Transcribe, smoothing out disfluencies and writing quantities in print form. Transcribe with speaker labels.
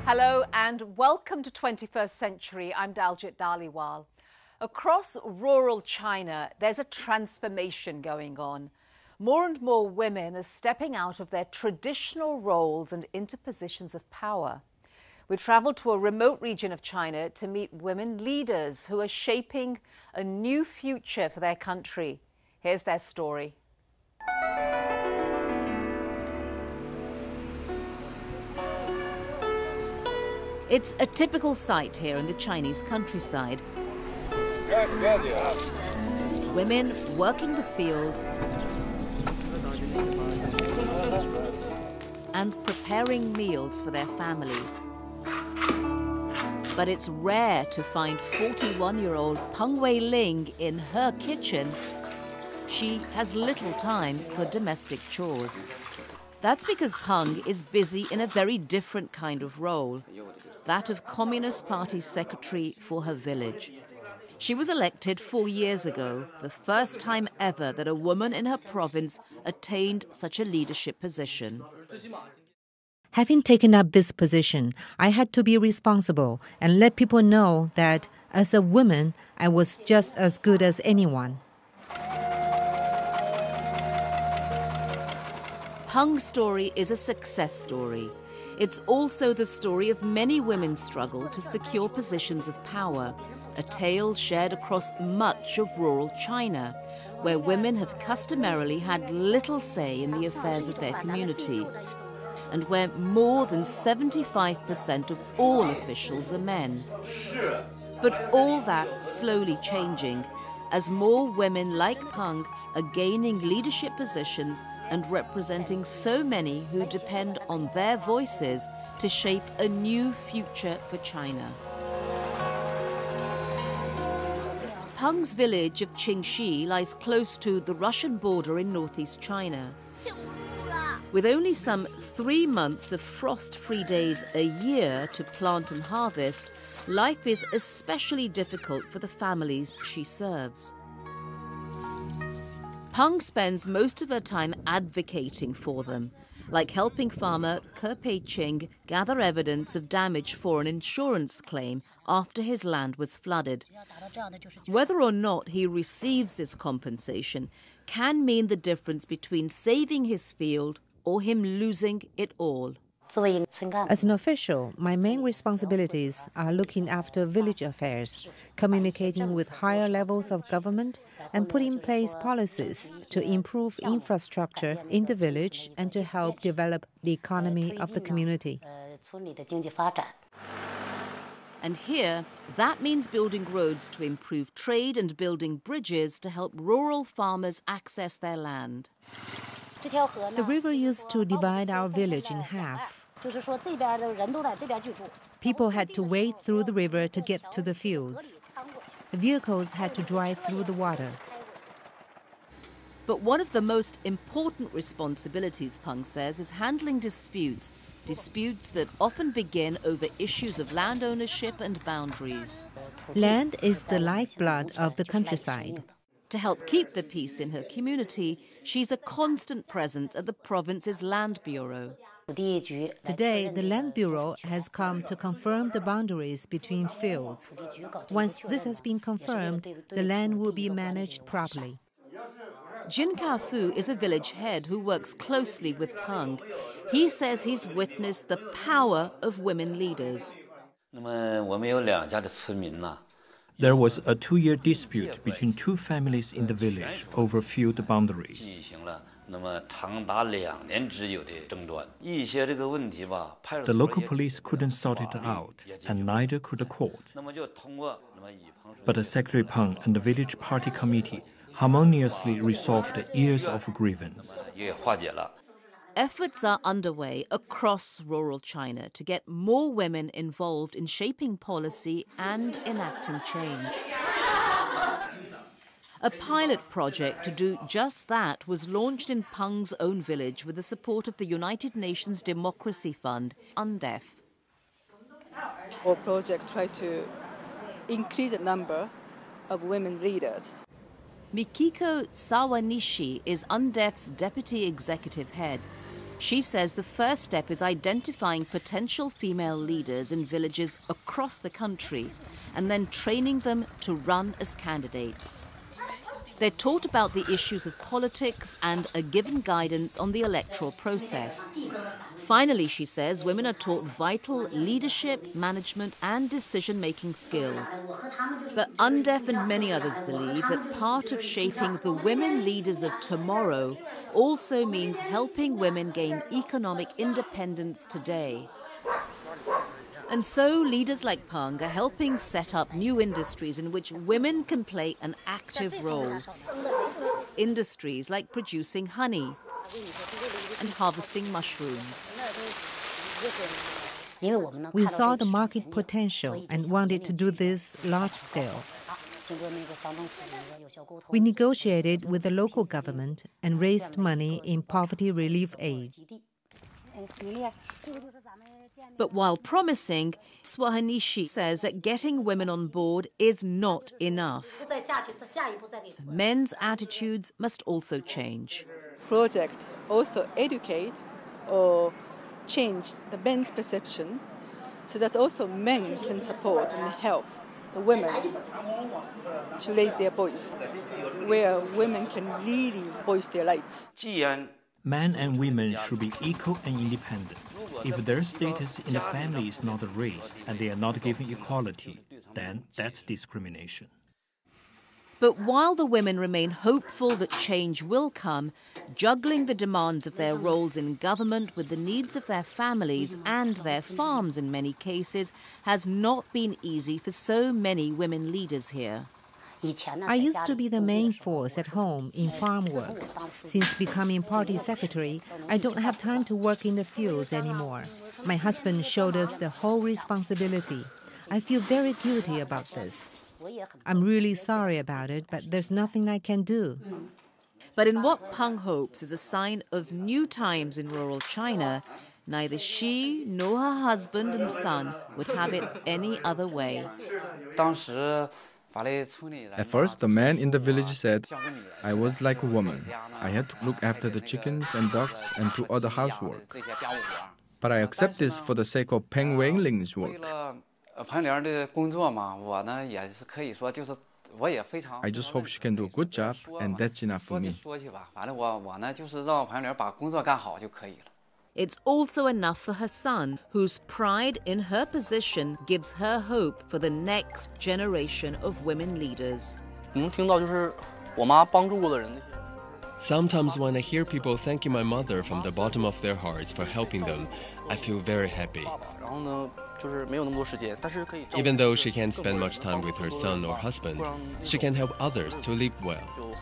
Speaker 1: Hello and welcome to 21st Century. I'm Daljit Dhaliwal. Across rural China, there's a transformation going on. More and more women are stepping out of their traditional roles and into positions of power. We travelled to a remote region of China to meet women leaders who are shaping a new future for their country. Here's their story. It's a typical sight here in the Chinese countryside. Women working the field and preparing meals for their family. But it's rare to find 41-year-old Peng Wei-ling in her kitchen. She has little time for domestic chores. That's because Peng is busy in a very different kind of role, that of Communist Party secretary for her village. She was elected 4 years ago, the first time ever that a woman in her province attained such a leadership position.
Speaker 2: Having taken up this position, I had to be responsible and let people know that as a woman, I was just as good as anyone.
Speaker 1: Peng's story is a success story. It's also the story of many women's struggle to secure positions of power, a tale shared across much of rural China, where women have customarily had little say in the affairs of their community, and where more than 75% of all officials are men. But all that's slowly changing as more women like Peng are gaining leadership positions and representing so many who depend on their voices to shape a new future for China. Peng's village of Qingxi lies close to the Russian border in northeast China. With only some 3 months of frost-free days a year to plant and harvest, life is especially difficult for the families she serves. Peng spends most of her time advocating for them, like helping farmer Ke Pei-ching gather evidence of damage for an insurance claim after his land was flooded. Whether or not he receives this compensation can mean the difference between saving his field or him losing it all.
Speaker 2: As an official, my main responsibilities are looking after village affairs, communicating with higher levels of government, and putting in place policies to improve infrastructure in the village and to help develop the economy of the community.
Speaker 1: And here, that means building roads to improve trade and building bridges to help rural farmers access their land.
Speaker 2: The river used to divide our village in half. People had to wade through the river to get to the fields. Vehicles had to drive through the water.
Speaker 1: But one of the most important responsibilities, Peng says, is handling disputes that often begin over issues of land ownership and boundaries.
Speaker 2: Land is the lifeblood of the countryside.
Speaker 1: To help keep the peace in her community, she's a constant presence at the province's Land Bureau.
Speaker 2: Today, the Land Bureau has come to confirm the boundaries between fields. Once this has been confirmed, the land will be managed properly.
Speaker 1: Jin Kafu is a village head who works closely with Peng. He says he's witnessed the power of women leaders.
Speaker 3: There was a 2-year dispute between 2 families in the village over field boundaries. The local police couldn't sort it out, and neither could the court. But Secretary Peng and the village party committee harmoniously resolved the years of grievance.
Speaker 1: Efforts are underway across rural China to get more women involved in shaping policy and enacting change. A pilot project to do just that was launched in Peng's own village with the support of the United Nations Democracy Fund, UNDEF.
Speaker 4: Our project tried to increase the number of women leaders.
Speaker 1: Mikiko Sawanishi is UNDEF's deputy executive head. She says the first step is identifying potential female leaders in villages across the country and then training them to run as candidates. They're taught about the issues of politics and are given guidance on the electoral process. Finally, she says, women are taught vital leadership, management and decision-making skills. But UNDEF and many others believe that part of shaping the women leaders of tomorrow also means helping women gain economic independence today. And so leaders like Peng are helping set up new industries in which women can play an active role. Industries like producing honey and harvesting mushrooms.
Speaker 2: We saw the market potential and wanted to do this large scale. We negotiated with the local government and raised money in poverty relief aid.
Speaker 1: But while promising, Swahanishi says that getting women on board is not enough. Men's attitudes must also change.
Speaker 4: Project also educate or change the men's perception so that also men can support and help the women to raise their voice, where women can really voice their rights.
Speaker 3: Men and women should be equal and independent. If their status in the family is not raised and they are not given equality, then that's discrimination.
Speaker 1: But while the women remain hopeful that change will come, juggling the demands of their roles in government with the needs of their families and their farms in many cases has not been easy for so many women leaders here.
Speaker 2: I used to be the main force at home in farm work. Since becoming party secretary, I don't have time to work in the fields anymore. My husband showed us the whole responsibility. I feel very guilty about this. I'm really sorry about it, but there's nothing I can do.
Speaker 1: But in what Peng hopes is a sign of new times in rural China, neither she nor her husband and son would have it any other way.
Speaker 5: At first, the man in the village said, I was like a woman. I had to look after the chickens and ducks and do other housework. But I accept this for the sake of Peng Wenling's work. I just hope she can do a good job, and that's enough for me.
Speaker 1: It's also enough for her son, whose pride in her position gives her hope for the next generation of women leaders.
Speaker 6: Sometimes when I hear people thanking my mother from the bottom of their hearts for helping them, I feel very happy. Even though she can't spend much time with her son or husband, she can help others to live well.